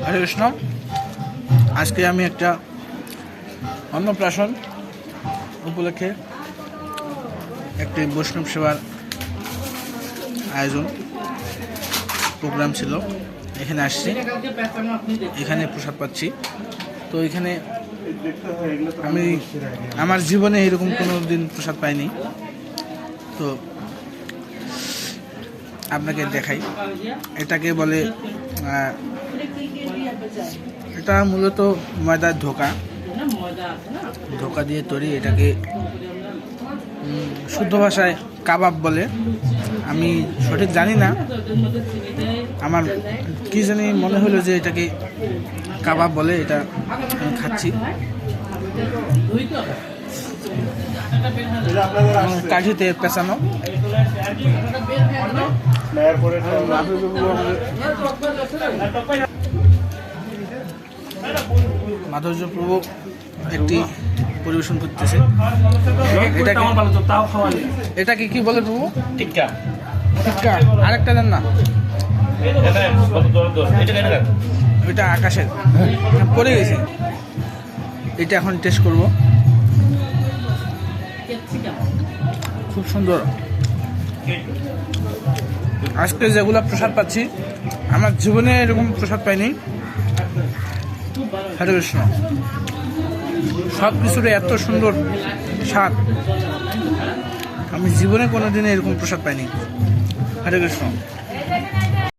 হরে কৃষ্ণ। আজকে আমি একটা অন্নপ্রাশন উপলক্ষে একটি বৈষ্ণব সেবার আয়োজন প্রোগ্রাম ছিল, এখানে আসছি, এখানে প্রসাদ পাচ্ছি। তো এখানে আমি আমার জীবনে এরকম কোনো দিন প্রসাদ পাইনি। তো আপনাকে দেখাই, এটাকে বলে এটা মূলত ময়দার ধোকা দিয়ে তৈরি। এটাকে শুদ্ধ ভাষায় কাবাব বলে, আমি সঠিক জানি না, আমার কি জানি মনে হলো যে এটাকে কাবাব বলে। এটা আমি খাচ্ছি, কাঠিতে পেঁচানো। মাধুর্যপ্রভু একটি পরিবেশন করতেছে। এটাকে কি বলে প্রভু? টিক্কা। টিক্কা। আরেকটা দেন না, ওইটা আকাশের পড়ে গেছে। এটা এখন টেস্ট করব। খুব সুন্দর। আজকে যেগুলো প্রসাদ পাচ্ছি, আমার জীবনে এরকম প্রসাদ পাইনি। হরে কৃষ্ণ। সব কিছুর এত সুন্দর স্বাদ, আমি জীবনে কোনোদিন এরকম প্রসাদ পাইনি। হরে কৃষ্ণ।